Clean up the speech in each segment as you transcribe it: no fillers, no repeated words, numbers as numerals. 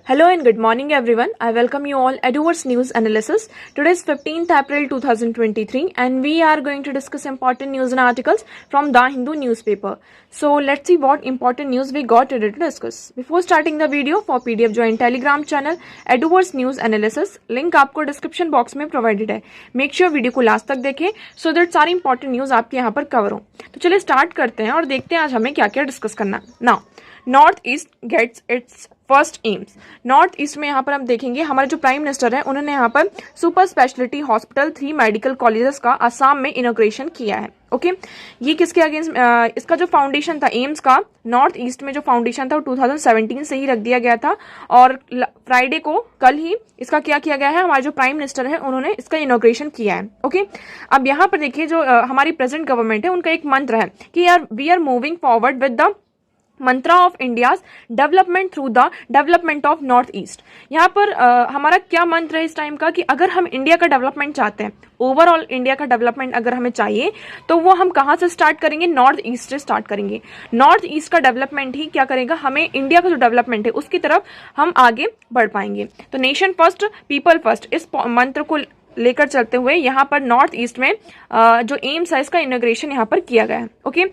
Hello and good morning everyone. I welcome you all at Eduverse News Analysis. Today is 15th April 2023 and we are going to discuss important news and articles from The Hindu newspaper. So let's see what important news we got today to discuss. Before starting the video, for PDF join Telegram channel Eduverse News Analysis. Link आपको description box में provided है. Make sure video को last तक देखें so that सारी important news आपके यहाँ पर कवर हो. तो चलिए स्टार्ट करते हैं और देखते हैं आज हमें क्या क्या डिस्कस करना है. Now North East gets its first AIIMS. North East में यहाँ पर हम देखेंगे हमारे जो प्राइम मिनिस्टर है उन्होंने यहाँ पर super speciality hospital 3 medical colleges का असम में इनोग्रेशन किया है. ओके ये किसके अगेंस्ट इसका जो फाउंडेशन था एम्स का नॉर्थ ईस्ट में जो फाउंडेशन था वो 2017 से ही रख दिया गया था और फ्राइडे को कल ही इसका क्या किया गया है. हमारे जो प्राइम मिनिस्टर है उन्होंने इसका इनोग्रेशन किया है. ओके अब यहाँ पर देखिए जो हमारी प्रेजेंट गवर्नमेंट है उनका एक मंत्र है कि यार we are moving forward with the mantra of India's development through the development of North East. यहाँ पर हमारा क्या मंत्र है इस टाइम का कि अगर हम इंडिया का डेवलपमेंट चाहते हैं, ओवरऑल इंडिया का डेवलपमेंट अगर हमें चाहिए तो वो हम कहाँ से स्टार्ट करेंगे, नॉर्थ ईस्ट से स्टार्ट करेंगे. नॉर्थ ईस्ट का डेवलपमेंट ही क्या करेगा, हमें इंडिया का जो डेवलपमेंट है उसकी तरफ हम आगे बढ़ पाएंगे. तो नेशन फर्स्ट पीपल फर्स्ट इस मंत्र को लेकर चलते हुए यहाँ पर नॉर्थ ईस्ट में जो एम्स है इसका इनोग्रेशन यहाँ पर किया गया है. ओके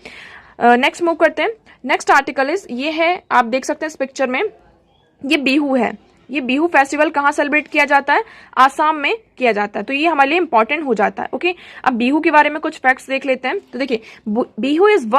नेक्स्ट मूव करते हैं. नेक्स्ट आर्टिकल इज ये है, आप देख सकते हैं इस पिक्चर में, ये बिहू है. ये बिहू फेस्टिवल कहाँ सेलिब्रेट किया जाता है, आसाम में किया जाता है. तो ये हमारे लिए इंपॉर्टेंट हो जाता है. ओके अब बिहू के बारे में कुछ फैक्ट्स देख लेते हैं. तो देखिए Bihu is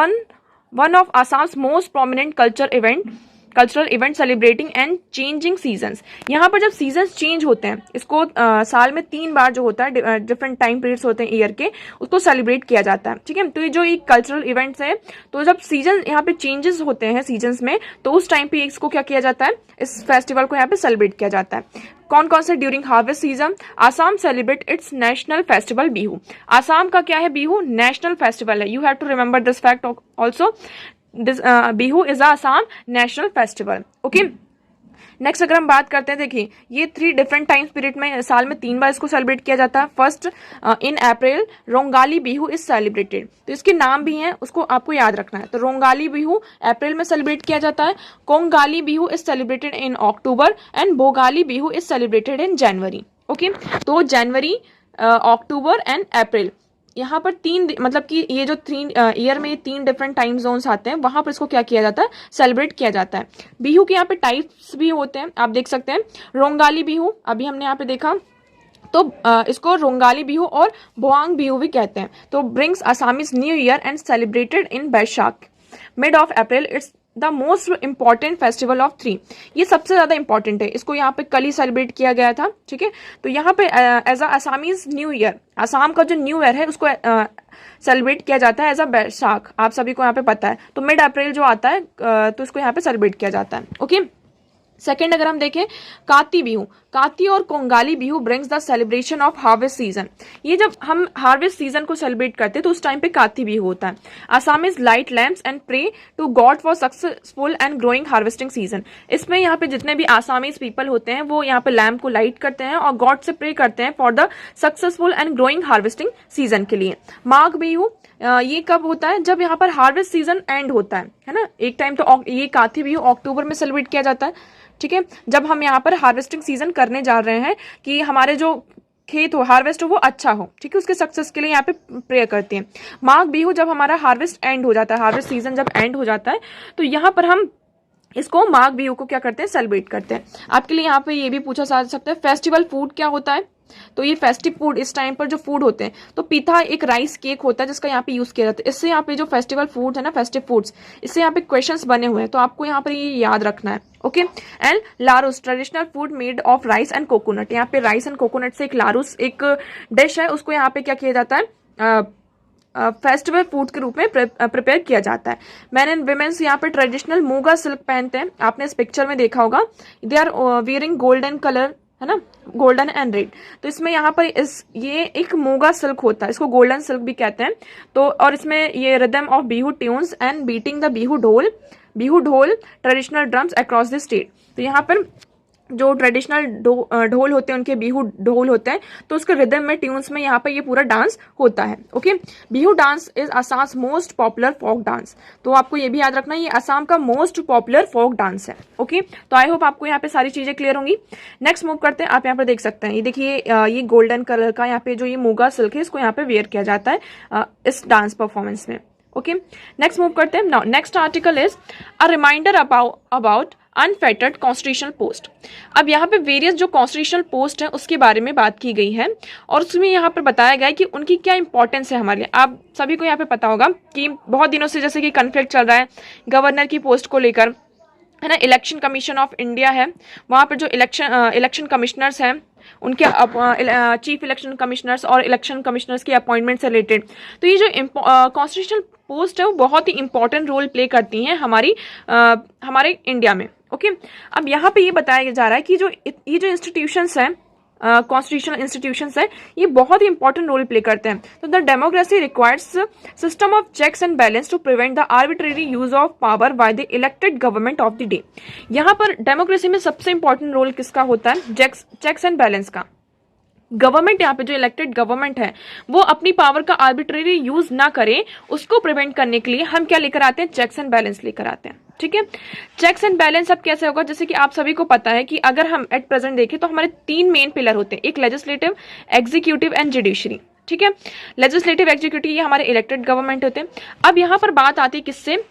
one of Assam's most prominent cultural event celebrating and changing seasons. यहाँ पर जब सीजन्स चेंज होते हैं इसको साल में 3 बार जो होता है डिफरेंट टाइम पीरियड्स होते हैं ईयर के, उसको सेलिब्रेट किया जाता है. ठीक है तो ये जो एक कल्चरल इवेंट्स है तो जब सीजन यहाँ पे चेंजेस होते हैं सीजन्स में तो उस टाइम पे इसको क्या किया जाता है, इस फेस्टिवल को यहाँ पे सेलिब्रेट किया जाता है. कौन कौन से during harvest season Assam celebrate its national festival Bihu. Assam का क्या है बिहू, नेशनल फेस्टिवल है. You have to remember this fact also. Bihu is Assam national festival. Okay next अगर हम बात करते हैं, देखिए ये 3 डिफरेंट टाइम पीरियड में साल में 3 बार इसको सेलिब्रेट किया जाता है. First in April Rongali Bihu is celebrated. तो इसके नाम भी हैं उसको आपको याद रखना है. तो रोंगाली बिहू अप्रैल में सेलिब्रेट किया जाता है. Kongali Bihu is celebrated in October and Bhogali Bihu is celebrated in January. Okay तो जनवरी अक्टूबर एंड अप्रैल यहाँ पर 3 मतलब कि ये जो 3 ईयर में 3 डिफरेंट टाइम जोन्स आते हैं वहां पर इसको क्या किया जाता है, सेलिब्रेट किया जाता है. बिहू के यहाँ पे टाइप्स भी होते हैं, आप देख सकते हैं. रोंगाली बिहू अभी हमने यहाँ पे देखा तो इसको रोंगाली बिहू और बोआंग बिहू भी कहते हैं. तो brings Assamese new year and celebrated in Baishakh mid of April. It's the most important festival of 3. ये सबसे ज्यादा इंपॉर्टेंट है. इसको यहाँ पे कल ही सेलिब्रेट किया गया था. ठीक है तो यहाँ पे as a Assamese new year, Assam का जो न्यू ईयर है उसको सेलिब्रेट किया जाता है एज अ बैसाख. आप सभी को यहाँ पे पता है. तो मिड अप्रैल जो आता है तो इसको यहाँ पे सेलिब्रेट किया जाता है. ओके सेकेंड अगर हम देखें काती बिहू, काती और Kongali Bihu brings the celebration of harvest season. ये जब हम हार्वेस्ट सीजन को सेलिब्रेट करते हैं तो उस टाइम पे काती बिहू होता है. Assam is light lamps and pray to god for successful and growing harvesting season. इसमें यहाँ पे जितने भी आसामीज पीपल होते हैं वो यहाँ पे लैम्प को लाइट करते हैं और गॉड से प्रे करते हैं for the successful and growing harvesting season के लिए. माघ बिहू ये कब होता है, जब यहाँ पर हार्वेस्ट सीजन एंड होता है ना. एक टाइम तो ये काती बिहू अक्टूबर में सेलिब्रेट किया जाता है. ठीक है जब हम यहाँ पर हार्वेस्टिंग सीजन करने जा रहे हैं कि हमारे जो खेत हो हार्वेस्ट हो वो अच्छा हो. ठीक है उसके सक्सेस के लिए यहाँ पे प्रेयर करते हैं. माघ बिहू जब हमारा हार्वेस्ट एंड हो जाता है, हार्वेस्ट सीजन जब एंड हो जाता है तो यहाँ पर हम इसको माघ बिहू को क्या करते हैं, सेलिब्रेट करते हैं. आपके लिए यहाँ पे ये भी पूछा जा सकता है फेस्टिवल फूड क्या होता है. तो ये फेस्टिव फूड इस टाइम पर जो फूड होते हैं तो पीठा एक राइस केक होता है जिसका यहाँ पे यूज किया जाता है. इससे यहाँ पे जो फेस्टिवल फूड है ना, फेस्टिव फूड्स, इससे यहाँ पे क्वेश्चंस बने हुए हैं तो आपको यहाँ पर ये याद रखना है. Okay and larus traditional food made of rice and coconut. यहाँ पे राइस एंड कोकोनट से एक लारूस एक डिश है उसको यहाँ पे क्या किया जाता है, फेस्टिवल फूड के रूप में प्रिपेयर किया जाता है. मैन एंड वुमेन्स यहाँ पे ट्रेडिशनल मूगा सिल्क पहनते हैं. आपने इस पिक्चर में देखा होगा. They are wearing golden colour है ना, गोल्डन एंड रेड. तो इसमें यहाँ पर ये एक मूगा सिल्क होता है, इसको गोल्डन सिल्क भी कहते हैं. तो और इसमें ये rhythm of Bihu tunes and beating the Bihu dhol traditional drums across the state. तो यहाँ पर जो ट्रेडिशनल ढोल होते हैं, उनके बिहू ढोल होते हैं, तो उसके रिदम में, ट्यून्स में यहाँ पे ये पूरा डांस होता है। Okay, Bihu dance is Assam's most popular folk dance. तो आपको ये भी याद रखना, ये असम का मोस्ट पॉपुलर फोक डांस है। ओके, तो आई होप आपको यहाँ पे सारी चीजें क्लियर होंगी। नेक्स्ट मूव करते हैं। आप यहाँ पे देख सकते हैं, ये देखिए, ये गोल्डन कलर का यहाँ पे जो ये मूगा सिल्क है, इसको यहाँ पे वेयर किया जाता है इस डांस परफॉर्मेंस में। ओके, नेक्स्ट मूव करते हैं। Now next article is a reminder about unfettered constitutional post. अब यहाँ पे वेरियस जो कॉन्स्टिट्यूशनल पोस्ट हैं उसके बारे में बात की गई है, और उसमें यहाँ पर बताया गया है कि उनकी क्या इंपॉर्टेंस है हमारे लिए। आप सभी को यहाँ पे पता होगा कि बहुत दिनों से जैसे कि कन्फ्लिक्ट चल रहा है गवर्नर की पोस्ट को लेकर, है ना। इलेक्शन कमीशन ऑफ इंडिया है, वहाँ पर जो इलेक्शन कमिश्नर्स हैं, उनके चीफ इलेक्शन कमिश्नर्स और इलेक्शन कमिश्नर्स की अपॉइंटमेंट से रिलेटेड, तो ये जो कॉन्स्टिट्यूशनल पोस्ट है वो बहुत ही इंपॉर्टेंट रोल प्ले करती हैं हमारे इंडिया में। ओके, अब यहाँ पे ये बताया जा रहा है कि ये जो इंस्टीट्यूशंस हैं, कॉन्स्टिट्यूशनल इंस्टीट्यूशंस है, ये बहुत ही इंपॉर्टेंट रोल प्ले करते हैं। तो the democracy requires system of checks and balance to prevent the arbitrary use of power by the elected government of the day. यहाँ पर डेमोक्रेसी में सबसे इंपॉर्टेंट रोल किसका होता है? चेक्स एंड बैलेंस का। गवर्नमेंट, यहाँ पे जो इलेक्टेड गवर्नमेंट है, वो अपनी पावर का आर्बिट्रेरी यूज ना करे, उसको प्रिवेंट करने के लिए हम क्या लेकर आते हैं? चेक्स एंड बैलेंस लेकर आते हैं। ठीक है, चेक्स एंड बैलेंस अब कैसे होगा? जैसे कि आप सभी को पता है कि अगर हम एट प्रेजेंट देखें तो हमारे 3 मेन पिलर होते हैं, एक लेजिस्लेटिव, एग्जीक्यूटिव एंड जुडिशरी। ठीक है, लेजिस्लेटिव, एग्जीक्यूटिव, ये हमारे इलेक्टेड गवर्नमेंट होते हैं। अब यहाँ पर बात आती है किससे?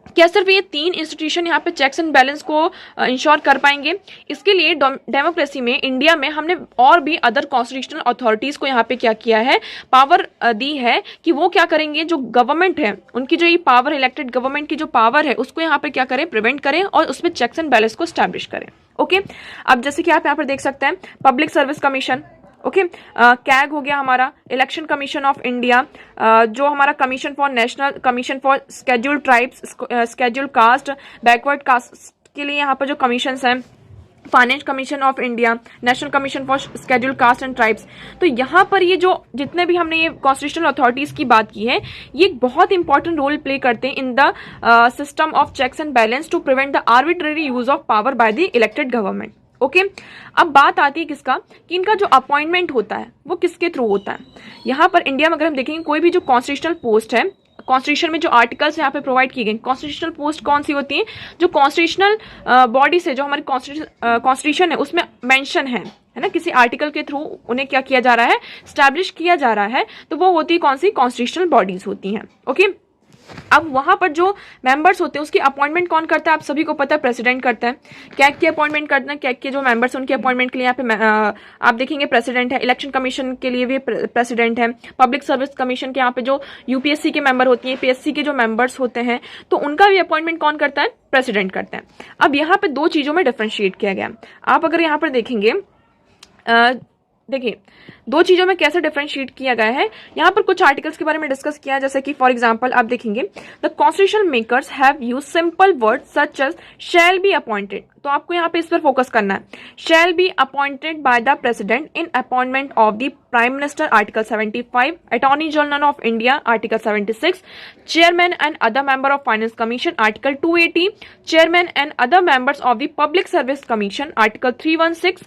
क्या सिर्फ ये 3 इंस्टीट्यूशन यहाँ पे चेक्स एंड बैलेंस को इंश्योर कर पाएंगे? इसके लिए डेमोक्रेसी में, इंडिया में, हमने और भी अदर कॉन्स्टिट्यूशनल अथॉरिटीज को यहाँ पे क्या किया है? पावर दी है कि वो क्या करेंगे, जो गवर्नमेंट है उनकी जो ये पावर, इलेक्टेड गवर्नमेंट की जो पावर है, उसको यहाँ पे क्या करें? प्रिवेंट करें और उसमें चेक्स एंड बैलेंस को स्टैब्लिश करें। ओके, अब जैसे कि आप यहाँ पर देख सकते हैं, public service commission, okay, CAG हो गया हमारा, इलेक्शन कमीशन ऑफ इंडिया, जो हमारा commission for national, commission for scheduled tribes, scheduled cast, backward caste के लिए यहाँ पर जो कमीशंस हैं, finance commission of India, national commission for scheduled cast and tribes. तो यहाँ पर ये जो जितने भी हमने ये कॉन्स्टिट्यूशनल अथॉरिटीज की बात की है, ये एक बहुत इंपॉर्टेंट रोल प्ले करते हैं in the system of checks and balance to prevent the arbitrary use of power by the elected government. Okay, अब बात आती है किसका, कि इनका जो अपॉइंटमेंट होता है वो किसके थ्रू होता है। यहाँ पर इंडिया में अगर हम देखेंगे, कोई भी जो कॉन्स्टिट्यूशनल पोस्ट है, कॉन्स्टिट्यूशन में जो आर्टिकल्स यहाँ पे प्रोवाइड की गई, कॉन्स्टिट्यूशनल पोस्ट कौन सी होती है? जो कॉन्स्टिट्यूशनल बॉडी से, जो हमारी कॉन्स्टिट्यूशन है उसमें मेंशन है ना, किसी आर्टिकल के थ्रू उन्हें क्या किया जा रहा है? स्टैब्लिश किया जा रहा है, तो वो होती है कौन सी? कॉन्स्टिट्यूशनल बॉडीज होती हैं। ओके, अब वहां पर जो मेंबर्स होते हैं उसकी अपॉइंटमेंट कौन करता है? आप सभी को पता है, प्रेसिडेंट करता है। कैग की अपॉइंटमेंट करते हैं, कैग के जो मेंबर्स हैं उनकी अपॉइंटमेंट के लिए यहाँ पे आप देखेंगे प्रेसिडेंट है। इलेक्शन कमीशन के लिए भी प्रेसिडेंट है। पब्लिक सर्विस कमीशन के यहाँ पे जो यूपीएससी के मेंबर होती है, पीएससी के जो मेंबर्स होते हैं, तो उनका भी अपॉइंटमेंट कौन करता है? प्रेसिडेंट करता है। अब यहाँ पे 2 चीजों में डिफ्रेंशिएट किया गया। आप अगर यहाँ पर देखेंगे, देखिए 2 चीजों में कैसे डिफरेंशिएट किया गया है। यहाँ पर कुछ आर्टिकल्स के बारे में डिस्कस किया है, जैसे कि फॉर एग्जांपल आप देखेंगे, the constitution makers have used simple word such as shall be appointed. तो आपको यहाँ पे इस पर फोकस करना है। Shall be appointed by the president in appointment of the prime minister, article 75, attorney general of India, article 76, chairman and other member of finance commission, article 280, chairman and other members of the public service commission, article 316,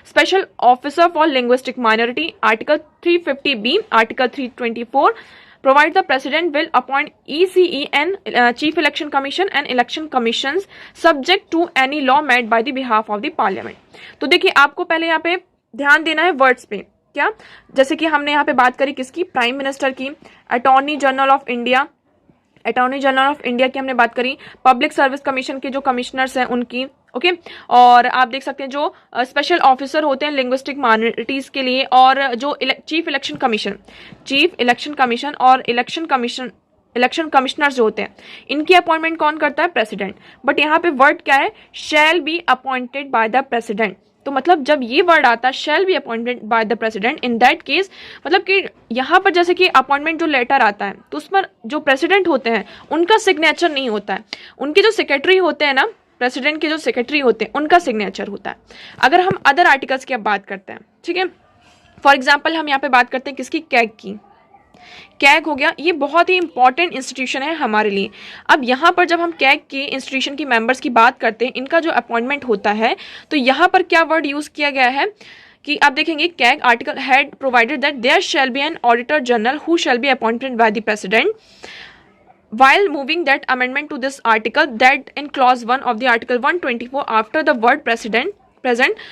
special officer for linguistic minority, article 350B, article 324, provide the president will appoint ECE and chief election commission and election commissions subject to any law made by the behalf of the parliament। तो देखिए, आपको पहले यहाँ पे ध्यान देना है words पे। क्या? जैसे कि हमने यहाँ पे बात करी किसकी? प्राइम मिनिस्टर की, attorney general of India, attorney general of India की हमने बात करी, पब्लिक सर्विस कमीशन के जो कमिश्नर्स हैं उनकी, ओके, और आप देख सकते हैं जो स्पेशल ऑफिसर होते हैं लिंग्विस्टिक माइनॉरिटीज के लिए, और जो चीफ इलेक्शन कमीशन और इलेक्शन कमिश्नर्स जो होते हैं, इनकी अपॉइंटमेंट कौन करता है? प्रेसिडेंट। बट यहाँ पे वर्ड क्या है? Shall be appointed by the president. तो मतलब जब ये वर्ड आता है shall be appointed by the president, in that case मतलब कि यहाँ पर जैसे कि अपॉइंटमेंट जो लेटर आता है, तो उस पर जो प्रेसिडेंट होते हैं उनका सिग्नेचर नहीं होता है, उनके जो सेक्रेटरी होते हैं ना, प्रेसिडेंट के जो सेक्रेटरी होते हैं उनका सिग्नेचर होता है। अगर हम अदर आर्टिकल्स की अब बात करते हैं, ठीक है, फॉर एग्जाम्पल हम यहाँ पे बात करते हैं किसकी? कैग की। कैग हो गया, ये बहुत ही इंपॉर्टेंट इंस्टीट्यूशन है हमारे लिए। अब यहाँ पर जब हम कैग के इंस्टीट्यूशन की मेंबर्स की बात करते हैं, इनका जो अपॉइंटमेंट होता है, तो यहाँ पर क्या वर्ड यूज़ किया गया है कि आप देखेंगे CAG article had provided that there shall be an auditor general who shall be appointed by the president while moving that amendment to this article that in clause 1 of the article 124 after the word present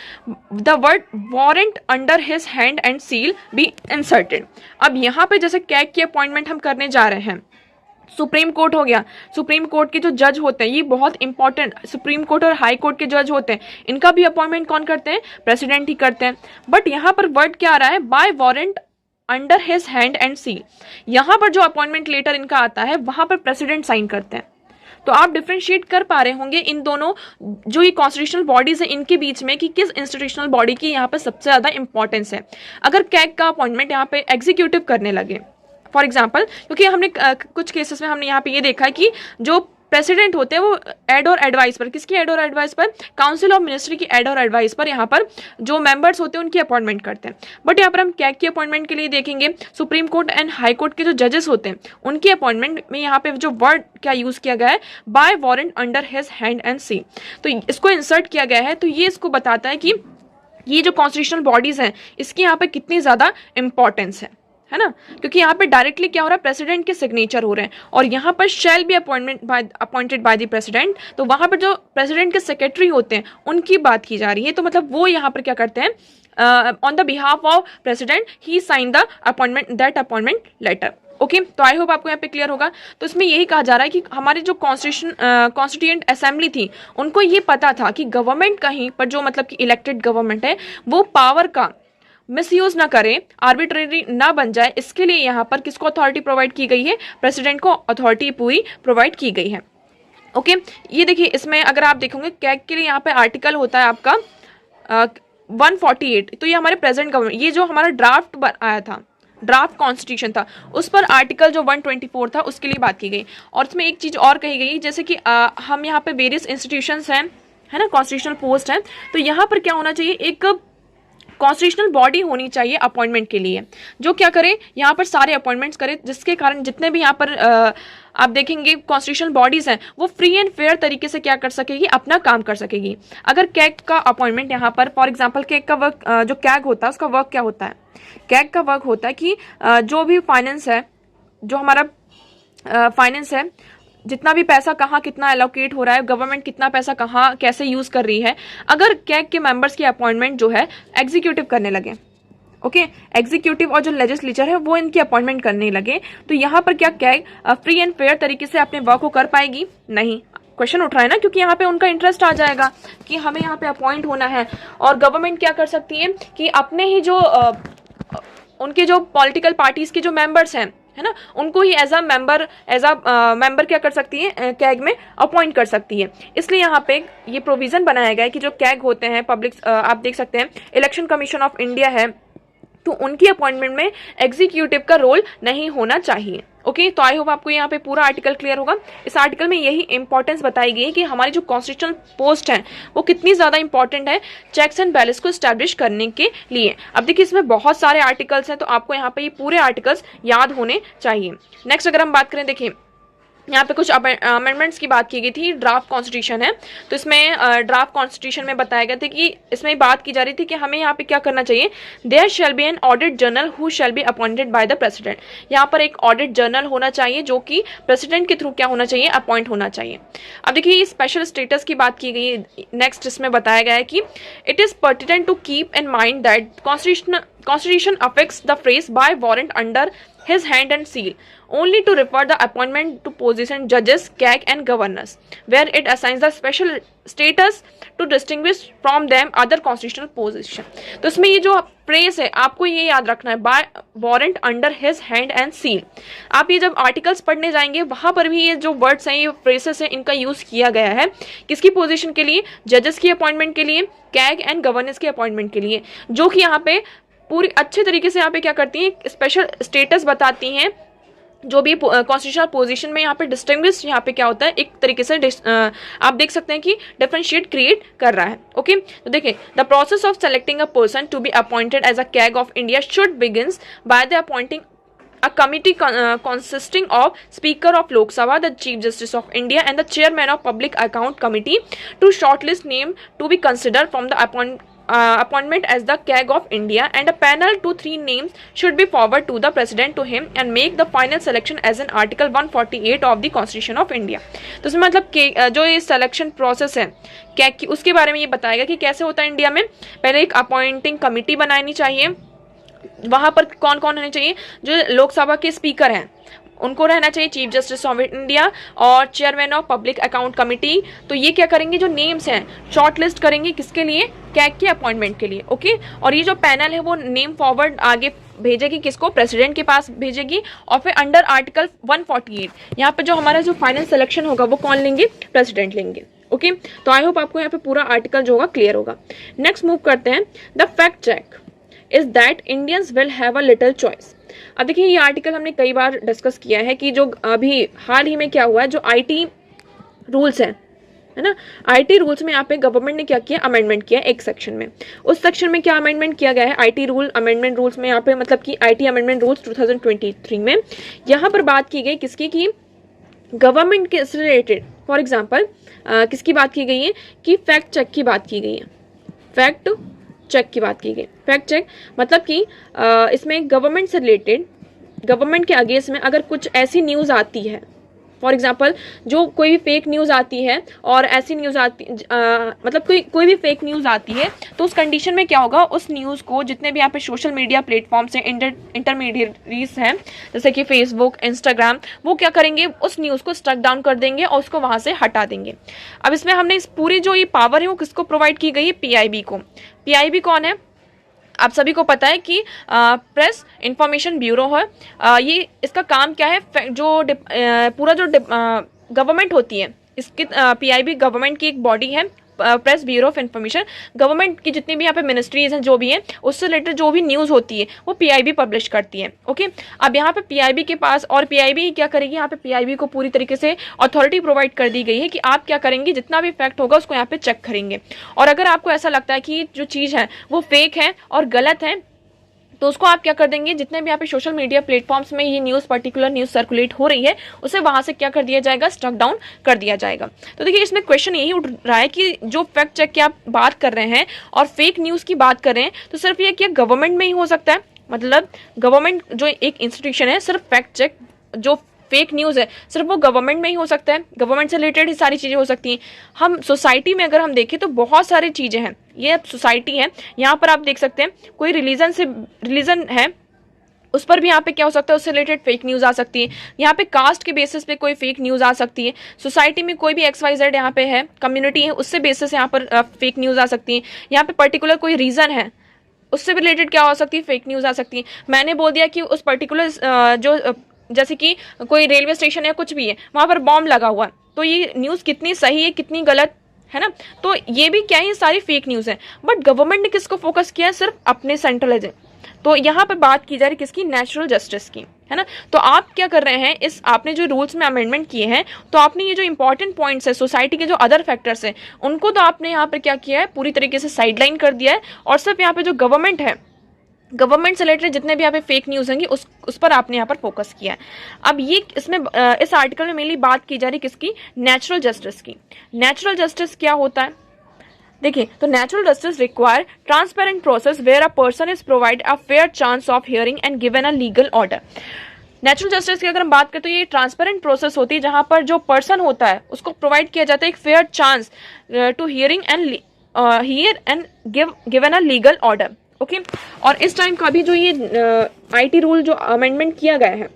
the word warrant under his hand and seal be inserted। अब यहाँ पे जैसे CAG की appointment हम करने जा रहे हैं, सुप्रीम कोर्ट हो गया, सुप्रीम कोर्ट के जो जज होते हैं, ये बहुत इंपॉर्टेंट, सुप्रीम कोर्ट और हाई कोर्ट के जज होते हैं, इनका भी अपॉइंटमेंट कौन करते हैं? प्रेसिडेंट ही करते हैं। बट यहाँ पर वर्ड क्या आ रहा है? By warrant under his hand and seal. यहाँ पर जो अपॉइंटमेंट लेटर इनका आता है, वहां पर प्रेसिडेंट साइन करते हैं। तो आप डिफ्रेंशिएट कर पा रहे होंगे इन दोनों जो ये कॉन्स्टिट्यूशनल बॉडीज है इनके बीच में कि किस इंस्टीट्यूशनल बॉडी की यहाँ पर सबसे ज्यादा इंपॉर्टेंस है। अगर कैग का अपॉइंटमेंट यहाँ पे एग्जीक्यूटिव करने लगे, फॉर एग्जाम्पल, क्योंकि हमने कुछ केसेस में हमने यहाँ पे ये देखा है कि जो प्रेसिडेंट होते हैं वो एड और एडवाइस पर, किसकी एड और एडवाइस पर? काउंसिल ऑफ मिनिस्ट्री की एड और एडवाइस पर यहाँ पर जो मेंबर्स होते हैं उनकी अपॉइंटमेंट करते हैं। बट यहाँ पर हम कैग की अपॉइंटमेंट के लिए देखेंगे, supreme court and high court के जो जजेस होते हैं उनकी अपॉइंटमेंट में यहाँ पे जो वर्ड क्या यूज किया गया है? By warrant under his hand and C. तो इसको इंसर्ट किया गया है। तो ये इसको बताता है कि ये जो कॉन्स्टिट्यूशनल बॉडीज हैं इसकी यहाँ पे कितनी ज्यादा इंपॉर्टेंस है ना, क्योंकि यहाँ पे डायरेक्टली क्या हो रहा है? प्रेसिडेंट के सिग्नेचर हो रहे हैं, और यहाँ पर शैल be appointed by the president, तो वहां पर जो प्रेसिडेंट के सेक्रेटरी होते हैं उनकी बात की जा रही है। तो मतलब वो यहाँ पर क्या करते हैं? On the behalf of president he sign the appointment letter. Okay, तो आई होप आपको यहाँ पे क्लियर होगा। तो इसमें यही कहा जा रहा है कि हमारी जो कॉन्स्टिट्यूएंट असेंबली थी उनको ये पता था कि गवर्नमेंट कहीं पर जो मतलब कि इलेक्टेड गवर्नमेंट है वो पावर का मिसयूज ना करे, आर्बिट्रेरी ना बन जाए, इसके लिए यहाँ पर किसको अथॉरिटी प्रोवाइड की गई है? प्रेसिडेंट को अथॉरिटी पूरी प्रोवाइड की गई है। ओके, ये देखिए इसमें अगर आप देखोगे कैग के लिए यहाँ पे आर्टिकल होता है आपका 148। तो ये हमारे प्रेजेंट गवर्नमेंट, ये जो हमारा ड्राफ्ट आया था, ड्राफ्ट कॉन्स्टिट्यूशन था, उस पर आर्टिकल जो 124 था उसके लिए बात की गई। और इसमें एक चीज और कही गई, जैसे कि हम यहाँ पे वेरियस इंस्टीट्यूशंस हैं, है ना, कॉन्स्टिट्यूशनल पोस्ट है, तो यहाँ पर क्या होना चाहिए? एक कॉन्स्टिट्यूशनल बॉडी होनी चाहिए अपॉइंटमेंट के लिए, जो क्या करे? यहाँ पर सारे अपॉइंटमेंट्स करे, जिसके कारण जितने भी यहाँ पर आप देखेंगे कॉन्स्टिट्यूशनल बॉडीज हैं वो फ्री एंड फेयर तरीके से क्या कर सकेगी? अपना काम कर सकेगी। अगर कैग का अपॉइंटमेंट यहाँ पर, फॉर एग्जांपल, कैग का वर्क, जो कैग होता है उसका वर्क क्या होता है? कैग का वर्क होता है कि जो भी फाइनेंस है, जो हमारा फाइनेंस है, जितना भी पैसा कहाँ कितना एलोकेट हो रहा है, गवर्नमेंट कितना पैसा कहाँ कैसे यूज कर रही है, अगर कैग के मेंबर्स की अपॉइंटमेंट जो है एग्जीक्यूटिव करने लगे, ओके, एग्जीक्यूटिव और जो लेजिस्लेचर है वो इनकी अपॉइंटमेंट करने लगे, तो यहाँ पर क्या कैग फ्री एंड फेयर तरीके से अपने वर्क को कर पाएगी? नहीं। क्वेश्चन उठ रहा है ना, क्योंकि यहाँ पे उनका इंटरेस्ट आ जाएगा कि हमें यहाँ पे अपॉइंट होना है, और गवर्नमेंट क्या कर सकती है कि अपने ही जो उनके जो पॉलिटिकल पार्टीज के जो मेंबर्स हैं, है ना, उनको ही एज अ मेंबर क्या कर सकती है? कैग में अपॉइंट कर सकती है। इसलिए यहाँ पे ये प्रोविजन बनाया गया है कि जो कैग होते हैं, पब्लिक आप देख सकते हैं इलेक्शन कमीशन ऑफ इंडिया है, तो उनकी अपॉइंटमेंट में एग्जीक्यूटिव का रोल नहीं होना चाहिए। ओके, तो आई होप आपको यहाँ पे पूरा आर्टिकल क्लियर होगा। इस आर्टिकल में यही इंपॉर्टेंस बताई गई है कि हमारी जो कॉन्स्टिट्यूशनल पोस्ट है वो कितनी ज्यादा इंपॉर्टेंट है चेक्स एंड बैलेंस को स्टैब्लिश करने के लिए। अब देखिए इसमें बहुत सारे आर्टिकल्स हैं, तो आपको यहाँ पे ये पूरे आर्टिकल्स याद होने चाहिए। नेक्स्ट अगर हम बात करें, देखिए यहाँ पे कुछ अमेंडमेंट्स की बात की गई थी, ड्राफ्ट कॉन्स्टिट्यूशन है, तो इसमें ड्राफ्ट कॉन्स्टिट्यूशन में बताया गया था कि इसमें बात की जा रही थी कि हमें यहाँ पे क्या करना चाहिए? There shall be an audit general who shall be appointed by the president. यहाँ पर एक ऑडिट जनरल होना चाहिए जो कि प्रेसिडेंट के थ्रू क्या होना चाहिए? अपॉइंट होना चाहिए। अब देखिए स्पेशल स्टेटस की बात की गई है। नेक्स्ट इसमें बताया गया है कि it is pertinent to keep in mind that Constitution affixes the phrase by warrant under his hand and seal only to refer the appointment to position judges, CAG and governors, where it assigns the special status to distinguish from them other constitutional position। तो इसमें ये जो phrase है आपको ये याद रखना है, by warrant under his hand and seal. आप ये जब आर्टिकल्स पढ़ने जाएंगे वहां पर भी ये जो वर्ड्स हैं, ये फ्रेजेस हैं, इनका यूज किया गया है किसकी पोजीशन के लिए? जजेस की अपॉइंटमेंट के लिए, कैग एंड गवर्नर्स की अपॉइंटमेंट के लिए, जो कि यहाँ पे पूरी अच्छे तरीके से यहाँ पे क्या करती हैं? स्पेशल स्टेटस बताती हैं। जो भी कॉन्स्टिट्यूशनल पोजीशन में यहाँ पे डिस्टिंग्विश यहाँ पे क्या होता है, एक तरीके से आप देख सकते हैं कि डिफरेंशिएट क्रिएट कर रहा है। ओके, तो देखिए the process of selecting a person to be appointed as a CAG of India should begins by the appointing a committee consisting of Speaker of Lok Sabha, the Chief Justice of India, and the Chairman of Public Account Committee to shortlist name to be considered from the appointment as the CAG of India, and a panel to 3 names should be forwarded to the President to him and make the final selection as an Article 148 of the Constitution of India. तो इसमें मतलब जो ये selection process है CAG की, उसके बारे में ये बताएगा कि कैसे होता है इंडिया में। पहले एक अपॉइंटिंग कमिटी बनानी चाहिए, वहां पर कौन कौन होने चाहिए, जो लोकसभा के स्पीकर हैं उनको रहना चाहिए, चीफ जस्टिस ऑफ इंडिया और chairman of public account committee. तो ये क्या करेंगे, जो नेम्स हैं शॉर्ट लिस्ट करेंगे, किसके लिए, कैग के अपॉइंटमेंट के लिए, ओके। और ये जो पैनल है वो नेम फॉरवर्ड आगे भेजेगी, किसको, प्रेसिडेंट के पास भेजेगी, और फिर अंडर आर्टिकल 148 यहाँ पे जो हमारा जो फाइनल सिलेक्शन होगा वो कौन लेंगे, प्रेसिडेंट लेंगे, ओके। तो आई होप आपको यहाँ पे पूरा आर्टिकल जो होगा क्लियर होगा। नेक्स्ट मूव करते हैं, the fact check is that Indians will have a little choice. अब देखिए ये आर्टिकल हमने कई बार डिस्कस किया है कि जो अभी हाल ही में क्या हुआ है, जो आईटी रूल्स हैं, है ना, आईटी रूल्स में यहाँ पे गवर्नमेंट ने क्या किया, अमेंडमेंट किया एक सेक्शन में। उस सेक्शन में क्या अमेंडमेंट किया गया है, आईटी रूल अमेंडमेंट रूल्स में, यहाँ पे मतलब कि आईटी अमेंडमेंट रूल्स 2023 में यहाँ पर बात की गई किसकी, की गवर्नमेंट के रिलेटेड। फॉर एग्जाम्पल किसकी बात की गई है, कि फैक्ट चेक की बात की गई है, फैक्ट चेक की बात की गई। फैक्ट चेक मतलब कि इसमें गवर्नमेंट से रिलेटेड, गवर्नमेंट के अगेंस्ट में अगर कुछ ऐसी न्यूज़ आती है, फॉर एग्जांपल जो कोई भी फेक न्यूज़ आती है और ऐसी न्यूज़ आती मतलब कोई भी फेक न्यूज़ आती है, तो उस कंडीशन में क्या होगा, उस न्यूज़ को जितने भी यहाँ पे सोशल मीडिया प्लेटफॉर्म्स हैं, इंटरमीडियरीज हैं जैसे कि फेसबुक, इंस्टाग्राम, वो क्या करेंगे, उस न्यूज़ को स्टक डाउन कर देंगे और उसको वहाँ से हटा देंगे। अब इसमें हमने इस पूरी जो ये पावर है वो किसको प्रोवाइड की गई है, पीआईबी को। पीआईबी कौन है, आप सभी को पता है कि प्रेस इंफॉर्मेशन ब्यूरो है। ये इसका काम क्या है, जो पूरा जो गवर्नमेंट होती है, इसकी पीआईबी गवर्नमेंट की एक बॉडी है, press bureau of information. Government की जितनी भी यहाँ पे मिनिस्ट्रीज हैं, जो भी हैं, उससे रिलेटेड जो भी न्यूज़ होती है वो पीआईबी पब्लिश करती है, ओके। अब यहाँ पे पीआईबी के पास, और पीआईबी क्या करेगी, यहाँ पे पीआईबी को पूरी तरीके से अथॉरिटी प्रोवाइड कर दी गई है कि आप क्या करेंगे, जितना भी फैक्ट होगा उसको यहाँ पे चेक करेंगे, और अगर आपको ऐसा लगता है कि जो चीज़ है वो फेक है और गलत है, तो उसको आप क्या कर देंगे, जितने भी यहाँ पे सोशल मीडिया प्लेटफॉर्म्स में ये न्यूज़, पर्टिकुलर न्यूज़ सर्कुलेट हो रही है, उसे वहां से क्या कर दिया जाएगा, स्टक डाउन कर दिया जाएगा। तो देखिए इसमें क्वेश्चन यही उठ रहा है कि जो फैक्ट चेक की आप बात कर रहे हैं और फेक न्यूज़ की बात कर रहे हैं, तो सिर्फ ये क्या गवर्नमेंट में ही हो सकता है, मतलब गवर्नमेंट जो एक इंस्टीट्यूशन है, सिर्फ फैक्ट चेक जो फेक न्यूज़ है सिर्फ वो गवर्नमेंट में ही हो सकता है, गवर्नमेंट से रिलेटेड ही सारी चीज़ें हो सकती हैं। हम सोसाइटी में अगर हम देखें तो बहुत सारी चीज़ें हैं, ये सोसाइटी है, यहाँ पर आप देख सकते हैं कोई रिलीजन है, उस पर भी यहाँ पे क्या हो सकता है, उससे रिलेटेड फेक न्यूज़ आ सकती है। यहाँ पे कास्ट के बेसिस पे कोई फेक न्यूज़ आ सकती है। सोसाइटी में कोई भी XYZ यहाँ पे है, कम्युनिटी है, उससे बेसिस यहाँ पर फेक न्यूज़ आ सकती है। यहाँ पे पर्टिकुलर कोई रीज़न है, उससे भी रिलेटेड क्या हो सकती है, फेक न्यूज़ आ सकती है। मैंने बोल दिया कि उस पर्टिकुलर जो जैसे कि कोई रेलवे स्टेशन या कुछ भी है, वहाँ पर बॉम्ब लगा हुआ है, तो ये न्यूज़ कितनी सही है, कितनी गलत है ना, तो ये भी क्या है, सारी फेक न्यूज़ है। बट गवर्नमेंट ने किसको फोकस किया है, सिर्फ अपने सेंट्रलाइज। तो यहाँ पर बात की जा रही किसकी, नेचुरल जस्टिस की, है ना। तो आप क्या कर रहे हैं, इस आपने जो रूल्स में अमेंडमेंट किए हैं, तो आपने ये जो इंपॉर्टेंट पॉइंट्स है, सोसाइटी के जो अदर फैक्टर्स हैं, उनको तो आपने यहाँ पर क्या किया है, पूरी तरीके से साइडलाइन कर दिया है, और सिर्फ यहाँ पे जो गवर्नमेंट है, गवर्नमेंट से रिलेटेड जितने भी यहाँ पे फेक न्यूज़ होंगी उस पर आपने यहाँ पर फोकस किया है। अब ये इसमें इस आर्टिकल में मेनली बात की जा रही किसकी, नेचुरल जस्टिस की। नेचुरल जस्टिस क्या होता है, देखिए, तो natural justice require transparent process where a person is provide a fair chance of hearing and given a legal order. Natural justice की अगर हम बात करें तो ये ट्रांसपेरेंट प्रोसेस होती है, जहाँ पर जो पर्सन होता है उसको प्रोवाइड किया जाता है एक fair chance to hearing and hear and given a legal order, okay. और इस टाइम का भी जो ये आईटी रूल जो अमेंडमेंट किया गया है,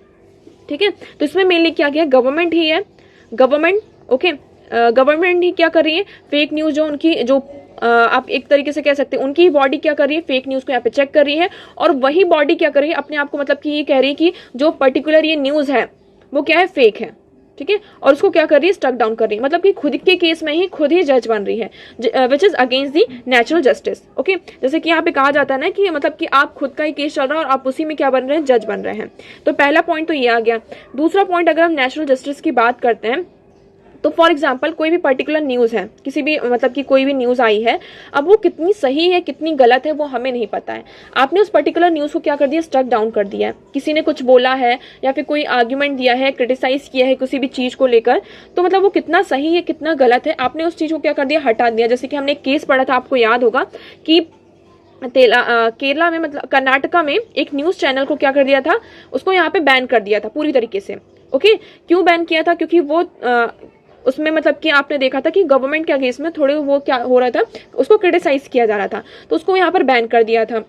ठीक है, तो इसमें मेनली क्या किया, गवर्नमेंट ही है, गवर्नमेंट, ओके, गवर्नमेंट ही क्या कर रही है, फेक न्यूज़ जो उनकी जो आप एक तरीके से कह सकते हैं उनकी बॉडी क्या कर रही है, फेक न्यूज़ को यहाँ पे चेक कर रही है, और वही बॉडी क्या कर रही है, अपने आप को मतलब कि ये कह रही है कि जो पर्टिकुलर ये न्यूज़ है वो क्या है, फेक है, ठीक है, और उसको क्या कर रही है, स्टक डाउन कर रही है, मतलब कि खुद के केस में ही खुद ही जज बन रही है, which is against the natural justice, okay. जैसे कि यहाँ पे कहा जाता है ना कि मतलब कि आप खुद का ही केस चल रहा है और आप उसी में क्या बन रहे हैं, जज बन रहे हैं। तो पहला पॉइंट तो ये आ गया। दूसरा पॉइंट अगर हम नेचुरल जस्टिस की बात करते हैं तो फॉर एग्जाम्पल कोई भी पर्टिकुलर न्यूज़ है, किसी भी मतलब कि कोई भी न्यूज़ आई है, अब वो कितनी सही है कितनी गलत है वो हमें नहीं पता है। आपने उस पर्टिकुलर न्यूज़ को क्या कर दिया, स्ट्रक डाउन कर दिया है। किसी ने कुछ बोला है या फिर कोई आर्ग्यूमेंट दिया है, क्रिटिसाइज किया है किसी भी चीज़ को लेकर, तो मतलब वो कितना सही है कितना गलत है, आपने उस चीज़ को क्या कर दिया, हटा दिया। जैसे कि हमने एक केस पढ़ा था, आपको याद होगा कि केरला में मतलब कर्नाटका में एक न्यूज़ चैनल को क्या कर दिया था, उसको यहाँ पे बैन कर दिया था पूरी तरीके से। ओके, क्यों बैन किया था, क्योंकि वो उसमें मतलब कि आपने देखा था कि गवर्नमेंट के अगेंस्ट में थोड़े वो क्या हो रहा था, उसको क्रिटिसाइज किया जा रहा था, तो उसको यहाँ पर बैन कर दिया था।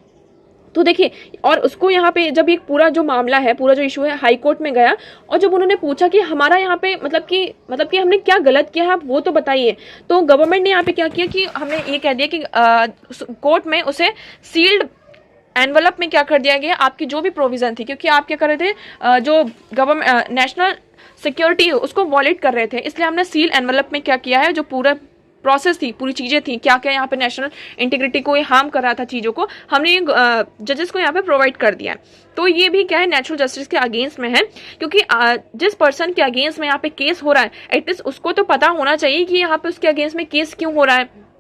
तो देखिए, और उसको यहाँ पे जब ये पूरा जो मामला है, पूरा जो इशू है, हाई कोर्ट में गया, और जब उन्होंने पूछा कि हमारा यहाँ पे मतलब कि हमने क्या गलत किया है, आप वो तो बताइए, तो गवर्नमेंट ने यहाँ पे क्या किया कि हमने ये कह दिया कि कोर्ट में उसे सील्ड एनवलप में क्या कर दिया गया, आपकी जो भी प्रोविजन थी, क्योंकि आप क्या कर रहे थे, जो गवर्नमेंट नेशनल सिक्योरिटी है उसको वॉलेट कर रहे थे, इसलिए हमने सील एनवलप में क्या किया है, जो पूरा प्रोसेस थी, पूरी चीजें थी, क्या क्या यहाँ पे नेशनल इंटीग्रिटी को ये हार्म कर रहा था चीजों को, हमने जजेस को यहाँ पे प्रोवाइड कर दिया। तो ये भी क्या है, नेचुरल जस्टिस के अगेंस्ट में है, क्योंकि जिस पर्सन के अगेंस्ट में यहाँ पे केस हो रहा है, एटलीस्ट उसको तो पता होना चाहिए कि यहाँ पे उसके अगेंस्ट में केस क्यों हो रहा है,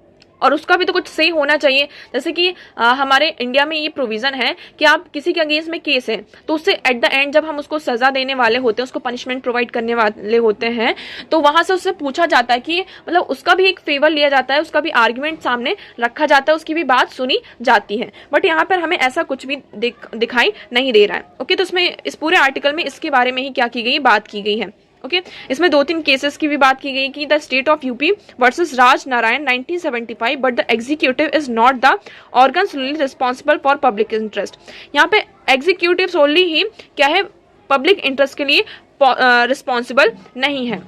और उसका भी तो कुछ सही होना चाहिए। जैसे कि हमारे इंडिया में ये प्रोविजन है कि आप किसी के अगेंस्ट में केस है, तो उससे एट द एंड जब हम उसको सजा देने वाले होते हैं, उसको पनिशमेंट प्रोवाइड करने वाले होते हैं, तो वहां से उससे पूछा जाता है कि मतलब उसका भी एक फेवर लिया जाता है, उसका भी आर्ग्यूमेंट सामने रखा जाता है, उसकी भी बात सुनी जाती है। बट यहाँ पर हमें ऐसा कुछ भी दिखाई नहीं दे रहा है। ओके, तो इसमें इस पूरे आर्टिकल में इसके बारे में ही क्या की गई, बात की गई है। ओके, इसमें 2-3 केसेस की भी बात की गई कि the state of UP versus Raj Narayan 1975, but the executive is not the organ solely responsible for public interest. यहाँ पे एग्जीक्यूटिव सोलली ही क्या है, पब्लिक इंटरेस्ट के लिए रिस्पॉन्सिबल नहीं है।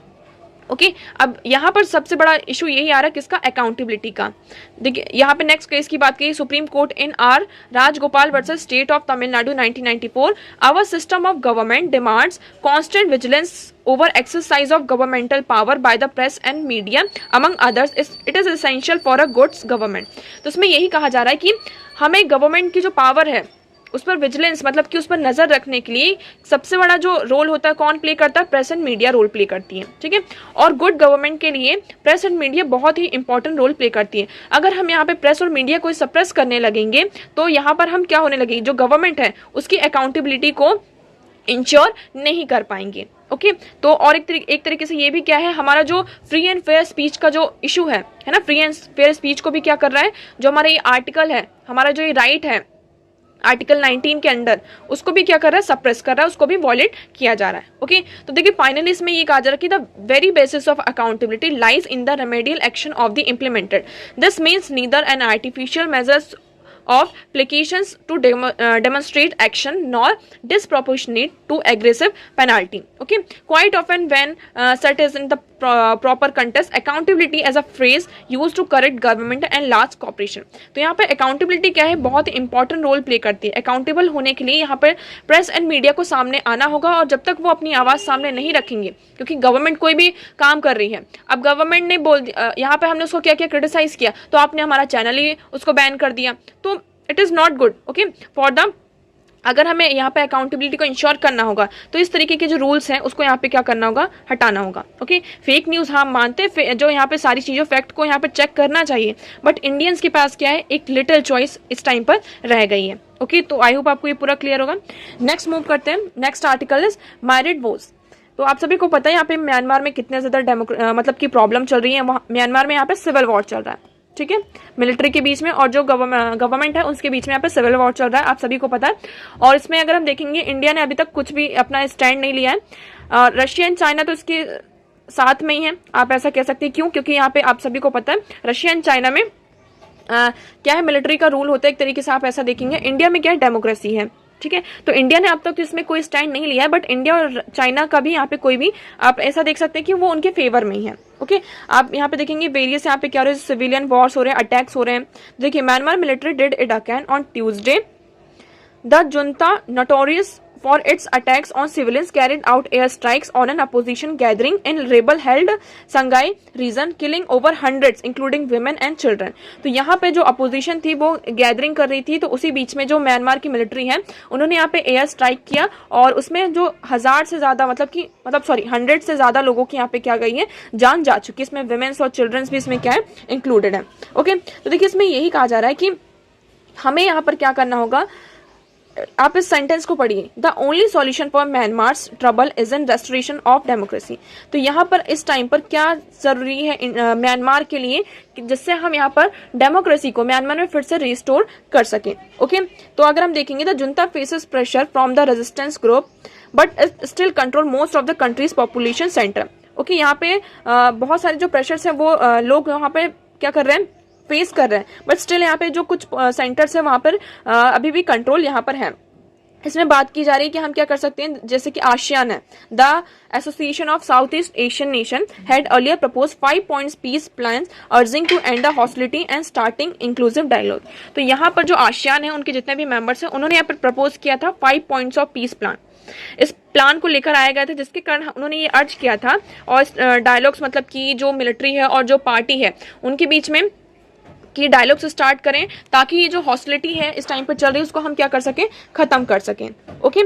ओके, अब यहाँ पर सबसे बड़ा इशू यही आ रहा है किसका, अकाउंटेबिलिटी का। देखिए यहाँ पे नेक्स्ट केस की बात की, supreme court in R Rajagopal versus state of Tamil Nadu 1994, our system of government demands constant vigilance over exercise of governmental power by the press and media among others, it is essential for a good government। तो इसमें यही कहा जा रहा है कि हमें government की जो पावर है उस पर विजिलेंस मतलब कि उस पर नजर रखने के लिए सबसे बड़ा जो रोल होता है कौन प्ले करता है, press and media role play करती है। ठीक है, और गुड गवर्नमेंट के लिए प्रेस एंड मीडिया बहुत ही इंपॉर्टेंट रोल प्ले करती है। अगर हम यहाँ पे प्रेस और मीडिया को सप्रेस करने लगेंगे तो यहाँ पर हम क्या होने लगेगी, जो गवर्नमेंट है उसकी अकाउंटेबिलिटी को इंश्योर नहीं कर पाएंगे। ओके, तो और एक तरीके से ये भी क्या है, हमारा जो फ्री एंड फेयर स्पीच का जो इशू है ना, फ्री एंड फेयर स्पीच को भी क्या कर रहा है, जो हमारा ये आर्टिकल है, हमारा जो ये राइट है आर्टिकल 19 के अंडर, उसको भी क्या कर रहा है, सप्रेस कर रहा है, उसको भी वॉलेट किया जा रहा है। ओके, तो देखिए फाइनली इसमें ये कहा जा रहा है कि the very basis of accountability lies in the remedial action of the implemented. This means neither an artificial measures of applications to demonstrate action nor disproportionate to aggressive penalty. Okay, quite often when set is in the proper context, accountability as a phrase used to correct government and large corporation। तो यहाँ पे accountability क्या है, बहुत important role play करती है। Accountable होने के लिए यहाँ पर प्रेस एंड मीडिया को सामने आना होगा, और जब तक वो अपनी आवाज़ सामने नहीं रखेंगे, क्योंकि गवर्नमेंट कोई भी काम कर रही है, अब गवर्नमेंट ने बोल यहाँ पे हमने उसको क्या क्या क्रिटिसाइज किया, तो आपने हमारा चैनल ही उसको बैन कर दिया, तो it is not good. Okay, for the अगर हमें यहाँ पे अकाउंटेबिलिटी को इंश्योर करना होगा तो इस तरीके के जो रूल्स हैं उसको यहाँ पे क्या करना होगा, हटाना होगा। ओके, फेक न्यूज़ हम मानते हैं, जो यहाँ पे सारी चीज़ों फैक्ट को यहाँ पे चेक करना चाहिए, बट इंडियंस के पास क्या है, एक लिटिल चॉइस इस टाइम पर रह गई है। ओके, तो आई होप आपको ये पूरा क्लियर होगा। नेक्स्ट मूव करते हैं, next article is married vows. तो आप सभी को पता है यहाँ पे म्यांमार में कितने ज़्यादा मतलब की प्रॉब्लम चल रही है, वहाँ म्यांमार में यहाँ पे सिविल वॉर चल रहा है। ठीक है, मिलिट्री के बीच में और जो गवर्नमेंट है उसके बीच में यहाँ पे सिविल वॉर चल रहा है, आप सभी को पता है। और इसमें अगर हम देखेंगे, इंडिया ने अभी तक कुछ भी अपना स्टैंड नहीं लिया है। रशिया एंड चाइना तो इसके साथ में ही है, आप ऐसा कह सकते हैं। क्यों? क्योंकि यहाँ पे आप सभी को पता है रशिया एंड चाइना में क्या है, मिलिट्री का रूल होता है एक तरीके से, आप ऐसा देखेंगे। इंडिया में क्या है, डेमोक्रेसी है। ठीक है, तो इंडिया ने अब तक तो इसमें कोई स्टैंड नहीं लिया है, बट इंडिया और चाइना का भी यहाँ पे कोई भी आप ऐसा देख सकते हैं कि वो उनके फेवर में ही है। ओके, आप यहाँ पे देखेंगे वेरियस यहाँ पे क्या हो रहा है, सिविलियन वॉर्स हो रहे हैं, अटैक्स हो रहे हैं। देखिए, Myanmar military did it again on Tuesday the junta notorious for its attacks on civilians, carried out air strikes on an opposition gathering in rebel-held Songhai region, killing over hundreds, including women and children. तो यहाँ पे जो opposition थी वो gathering कर रही थी, तो उसी बीच में जो म्यांमार की मिलिट्री है उन्होंने यहाँ पे एयर स्ट्राइक किया और उसमें जो 1000 से ज्यादा सॉरी 100 से ज्यादा लोगों की यहाँ पे क्या गई है, जान जा चुकी है। इसमें विमेन्स और चिल्ड्रंस भी इसमें क्या है, इंक्लूडेड है। ओके, तो देखिए इसमें यही कहा जा रहा है कि हमें यहाँ पर क्या करना होगा, आप इस सेंटेंस को पढ़िए, the only solution for Myanmar's trouble is in restoration of democracy. तो यहाँ पर इस टाइम पर क्या जरूरी है म्यांमार के लिए, जिससे हम यहाँ पर डेमोक्रेसी को म्यांमार में फिर से रिस्टोर कर सकें। ओके, तो अगर हम देखेंगे, the junta faces pressure from the resistance group but still control most of the country's population centre. Okay, यहाँ पे बहुत सारे जो प्रेशर्स हैं वो लोग यहाँ पे क्या कर रहे हैं, फेस कर रहे हैं, बट स्टिल यहाँ पे जो कुछ सेंटर्स है वहां पर अभी भी कंट्रोल यहाँ पर है। इसमें बात की जा रही है कि हम क्या कर सकते हैं, जैसे कि आसियान है, the association of south East Asian nation had earlier propose 5 points peace plan urging to end the hostility and starting inclusive dialogue. तो यहाँ पर जो आसियान है उनके जितने भी मेंबर्स हैं उन्होंने यहाँ पर प्रपोज किया था 5 पॉइंट्स ऑफ पीस प्लान। इस प्लान को लेकर आया गया था, जिसके कारण उन्होंने ये अर्ज किया था, और डायलॉग्स मतलब कि जो मिलिट्री है और जो पार्टी है उनके बीच में कि डायलॉग से स्टार्ट करें, ताकि ये जो हॉस्टिलिटी है इस टाइम पर चल रही है उसको हम क्या कर सकें, खत्म कर सकें। ओके,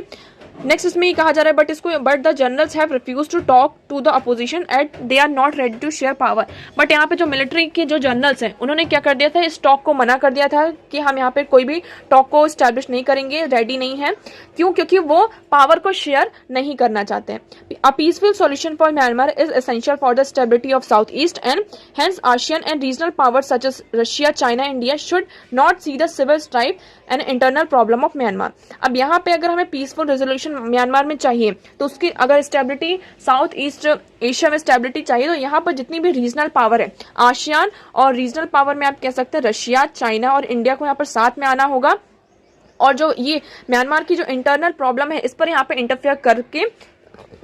नेक्स्ट इसमें ये कहा जा रहा है, but the generals have refuse to talk to the opposition at they are not ready to share power. But यहाँ पे जो मिलिट्री के जो जनरल्स हैं उन्होंने क्या कर दिया था, इस टॉक को मना कर दिया था कि हम यहाँ पे कोई भी टॉक को स्टैब्लिश नहीं करेंगे, रेडी नहीं है। क्यों? क्योंकि वो पावर को शेयर नहीं करना चाहते हैं। A peaceful solution for Myanmar is essential for the stability of south east and hence ASEAN and regional power such as Russia, China, India should not see the civil strife and internal problem of Myanmar. अब यहाँ पे अगर हमें peaceful resolution Myanmar में चाहिए, तो उसकी अगर स्टेबिलिटी साउथ ईस्ट एशिया में स्टेबिलिटी चाहिए, तो यहाँ पर जितनी भी रीजनल पावर है, आसियान और रीजनल पावर में आप कह सकते हैं रशिया, चाइना और इंडिया को यहाँ पर साथ में आना होगा, और जो ये म्यांमार की जो इंटरनल प्रॉब्लम है इस पर यहाँ पे इंटरफेयर करके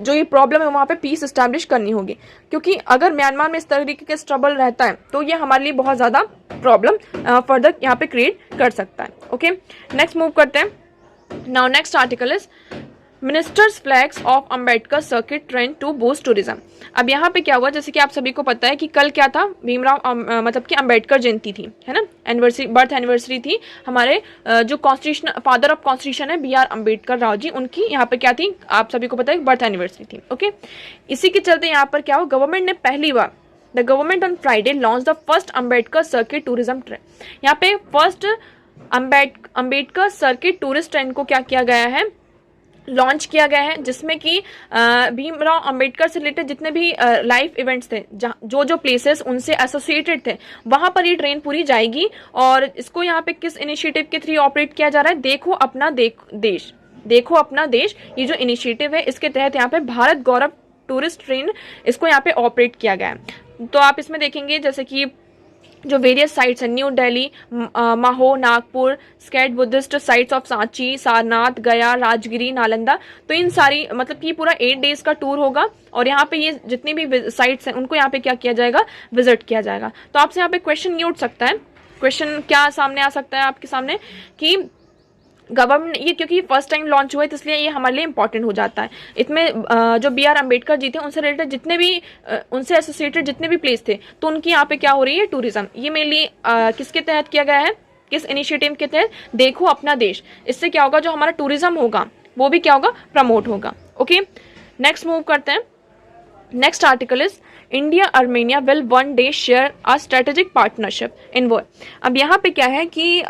जो ये प्रॉब्लम है वहां पे पीस एस्टैब्लिश करनी होगी। क्योंकि अगर म्यांमार में इस तरीके का ट्रबल रहता है तो ये हमारे लिए बहुत ज्यादा प्रॉब्लम फर्दर यहाँ पे क्रिएट कर सकता है। ओके, नेक्स्ट मूव करते हैं। Now next article is ministers flags off Ambedkar circuit trend to boost tourism. अब यहाँ पे क्या हुआ, जैसे कि आप सभी को पता है कि कल क्या था, भीमराव मतलब कि अंबेडकर जयंती थी, है ना, एनिवर्सरी, बर्थ एनिवर्सरी थी हमारे जो कॉन्स्टिट्यूशन फादर ऑफ कॉन्स्टिट्यूशन है BR अम्बेडकर राव जी, उनकी यहाँ पे क्या थी, आप सभी को पता है, बर्थ एनिवर्सरी थी। ओके, इसी के चलते यहाँ पर क्या हुआ, गवर्नमेंट ने पहली बार the government on Friday launch the first Ambedkar circuit tourism train. यहाँ पे first Ambedkar circuit tourist train को क्या किया गया है, लॉन्च किया गया है, जिसमें कि भीमराव अंबेडकर से रिलेटेड जितने भी लाइफ इवेंट्स थे, जो जो प्लेसेस उनसे एसोसिएटेड थे, वहां पर ये ट्रेन पूरी जाएगी। और इसको यहाँ पे किस इनिशिएटिव के थ्रू ऑपरेट किया जा रहा है, देखो अपना देश, देखो अपना देश, ये जो इनिशिएटिव है इसके तहत यहाँ पे भारत गौरव टूरिस्ट ट्रेन इसको यहाँ पे ऑपरेट किया गया है। तो आप इसमें देखेंगे जैसे कि जो वेरियस साइट्स हैं, New Delhi, Mhow, Nagpur, sacred Buddhist sites of Sanchi, Sarnath, Gaya, Rajgiri, Nalanda, तो इन सारी मतलब कि पूरा 8 डेज का टूर होगा और यहाँ पे ये जितनी भी साइट्स हैं उनको यहाँ पे क्या किया जाएगा, विजिट किया जाएगा। तो आपसे यहाँ पे क्वेश्चन ये उठ सकता है, क्वेश्चन क्या सामने आ सकता है आपके सामने कि गवर्नमेंट ये क्योंकि फर्स्ट टाइम लॉन्च हुआ है तो इसलिए ये हमारे लिए इंपॉर्टेंट हो जाता है। इसमें जो BR अम्बेडकर जी थे उनसे रिलेटेड जितने भी उनसे एसोसिएटेड जितने भी प्लेस थे तो उनकी यहाँ पे क्या हो रही है, टूरिज्म। ये मेनली किसके तहत किया गया है, किस इनिशिएटिव के तहत, देखो अपना देश। इससे क्या होगा, जो हमारा टूरिज्म होगा वो भी क्या होगा, प्रमोट होगा। ओके, नेक्स्ट मूव करते हैं। Next article is India Armenia will one day share a strategic partnership in war. अब यहाँ पे क्या है कि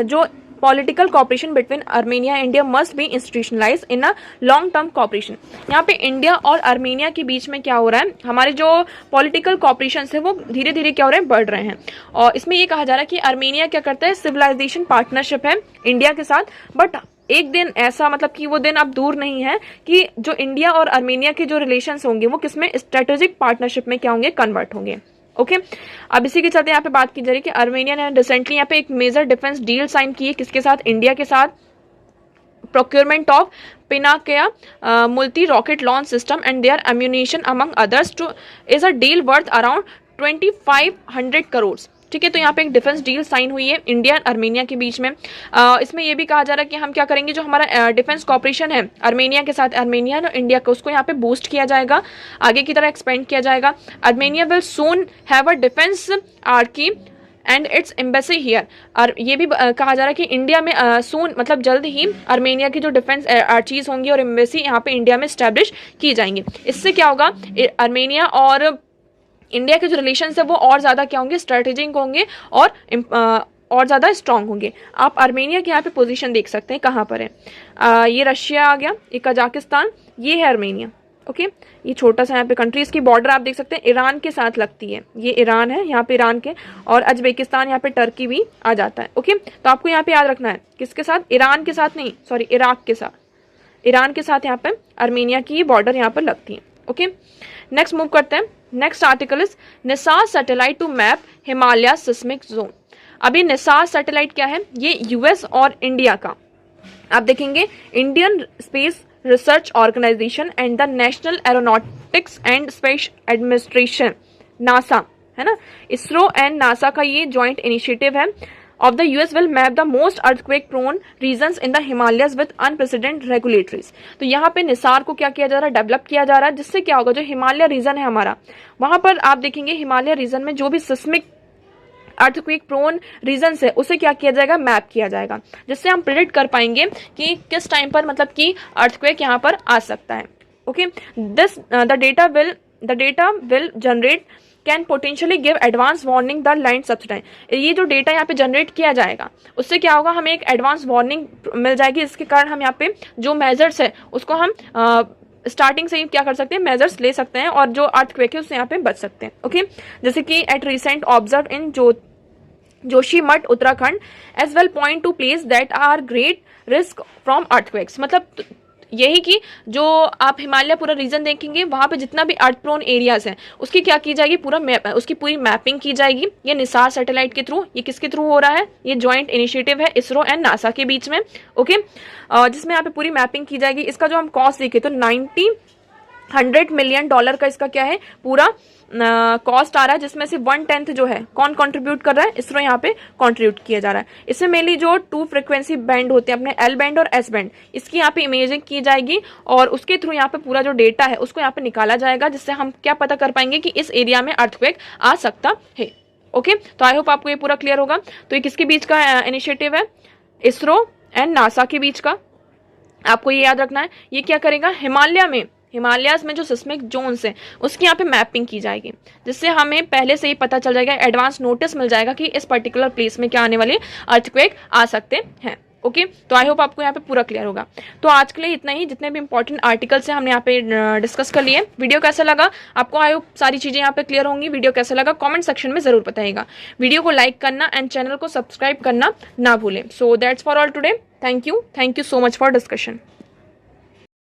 जो political cooperation between Armenia and India must be institutionalised in a long term cooperation. यहाँ पे इंडिया और आर्मेनिया के बीच में क्या हो रहा है, हमारे जो पॉलिटिकल कॉपरेशन है वो धीरे धीरे क्या हो रहे हैं, बढ़ रहे हैं। और इसमें ये कहा जा रहा है कि आर्मेनिया क्या करता है, सिविलाइजेशन पार्टनरशिप है इंडिया के साथ, बट एक दिन ऐसा मतलब कि वो दिन अब दूर नहीं है कि जो इंडिया और आर्मेनिया के जो रिलेशंस होंगे वो किसमें, स्ट्रेटेजिक पार्टनरशिप में क्या होंगे, कन्वर्ट होंगे। ओके, अब इसी के चलते यहाँ पे बात की जा रही है कि आर्मेनिया ने रिसेंटली यहाँ पे एक मेजर डिफेंस डील साइन की है, किसके साथ, इंडिया के साथ। Procurement of Pinaka multi rocket launch system and their ammunition among others too is a deal worth around 2500 crore. ठीक है। तो यहाँ पे एक डिफेंस डील साइन हुई है इंडिया और आर्मेनिया के बीच में। इसमें ये भी कहा जा रहा है कि हम क्या करेंगे, जो हमारा डिफेंस कॉपरेशन है आर्मेनिया के साथ, आर्मेनिया और इंडिया का, उसको यहाँ पे बूस्ट किया जाएगा, आगे की तरह एक्सपेंड किया जाएगा। Armenia will soon have a defence Archie and it's embassy here. और ये भी कहा जा रहा है कि इंडिया में सून मतलब जल्द ही आर्मेनिया की जो डिफेंस आर्चीज होंगी और एम्बेसी यहाँ पे इंडिया में स्टैब्लिश की जाएंगी। इससे क्या होगा, आर्मेनिया और इंडिया के जो रिलेशन है वो और ज़्यादा क्या होंगे, स्ट्रेटेजिक होंगे और ज़्यादा स्ट्रांग होंगे। आप आर्मेनिया के यहाँ पे पोजीशन देख सकते हैं कहाँ पर है। ये रशिया आ गया, ये कजाकिस्तान, ये है आर्मेनिया। ओके, ये छोटा सा यहाँ पे कंट्री, इसकी बॉर्डर आप देख सकते हैं ईरान के साथ लगती है। ये ईरान है यहाँ पे, ईरान के, और अजबेकिस्तान यहाँ पे टर्की भी आ जाता है। ओके, तो आपको यहाँ पे याद रखना है किसके साथ, ईरान के साथ नहीं, सॉरी इराक के साथ, ईरान के साथ यहाँ पे आर्मेनिया की बॉर्डर यहाँ पर लगती है। ओके, नेक्स्ट मूव करते हैं। Next article is NISAR satellite to map Himalaya seismic zone. अभी निसार सैटेलाइट क्या है, ये यूएस और इंडिया का, आप देखेंगे Indian Space Research Organisation and the National Aeronautics and Space Administration, NASA है ना, इसरो एंड नासा का ये जॉइंट इनिशिएटिव है of the US will map the most earthquake prone regions in the Himalayas with unprecedented regulatories। तो यहाँ पे निसार को क्या किया जा रहा है, डेवलप किया जा रहा है, जिससे क्या होगा, जो हिमालय रीजन है हमारा, वहां पर आप देखेंगे हिमालय रीजन में जो भी सिस्मिक अर्थक्वेक प्रोन रीजन है उसे क्या किया जाएगा, मैप किया जाएगा, जिससे हम प्रिडिक्ट कर पाएंगे कि किस टाइम पर मतलब कि अर्थक्वेक यहाँ पर आ सकता है। Okay, this the data will generate can potentially give advance warning the land subsidise. ये जो डेटा यहाँ पे जनरेट किया जाएगा उससे क्या होगा, हमें एक एडवांस वार्निंग मिल जाएगी, इसके कारण हम यहाँ पे जो मेजर्स है उसको हम स्टार्टिंग से ही क्या कर सकते हैं, मेजर्स ले सकते हैं और जो अर्थक्वेक है उससे यहाँ पे बच सकते हैं। ओके, जैसे कि at recent observe in Joshimath Uttarakhand as well point to place that are great risk from earthquakes. मतलब यही कि जो आप हिमालय पूरा रीजन देखेंगे वहां पे जितना भी अर्थ प्रोन एरियाज हैं उसकी क्या की जाएगी, उसकी पूरी मैपिंग की जाएगी। ये निसार सैटेलाइट के थ्रू, ये किसके थ्रू हो रहा है, ये जॉइंट इनिशिएटिव है इसरो एंड नासा के बीच में। ओके, जिसमें यहाँ पे पूरी मैपिंग की जाएगी। इसका जो हम कॉस्ट देखें तो $100 मिलियन का इसका क्या है, पूरा कॉस्ट आ रहा है, जिसमें से 1/10 जो है कौन कंट्रीब्यूट कर रहा है, इसरो यहाँ पे कंट्रीब्यूट किया जा रहा है। इसमें मेनली जो 2 फ्रीक्वेंसी बैंड होते हैं अपने एल बैंड और एस बैंड, इसकी यहाँ पे इमेजिंग की जाएगी और उसके थ्रू यहाँ पे पूरा जो डेटा है उसको यहाँ पे निकाला जाएगा, जिससे हम क्या पता कर पाएंगे कि इस एरिया में अर्थक्वेक आ सकता है। ओके, तो आई होप आपको ये पूरा क्लियर होगा। तो ये किसके बीच का इनिशिएटिव है, इसरो एंड नासा के बीच का, आपको ये याद रखना है। ये क्या करेगा, हिमालयाज में जो सिस्मिक जोन्स हैं उसकी यहाँ पे मैपिंग की जाएगी, जिससे हमें पहले से ही पता चल जाएगा, एडवांस नोटिस मिल जाएगा कि इस पर्टिकुलर प्लेस में क्या आने वाले अर्थक्वेक आ सकते हैं। ओके, तो आई होप आपको यहाँ पे पूरा क्लियर होगा। तो आज के लिए इतना ही, जितने भी इंपॉर्टेंट आर्टिकल्स हैं हमने यहाँ पे डिस्कस कर लिए। वीडियो कैसा लगा आपको, आई होप सारी चीजें यहाँ पे क्लियर होंगी। वीडियो कैसा लगा कमेंट सेक्शन में जरूर बताइएगा। वीडियो को लाइक करना एंड चैनल को सब्सक्राइब करना ना भूलें। So that's for all today. Thank you so much for discussion.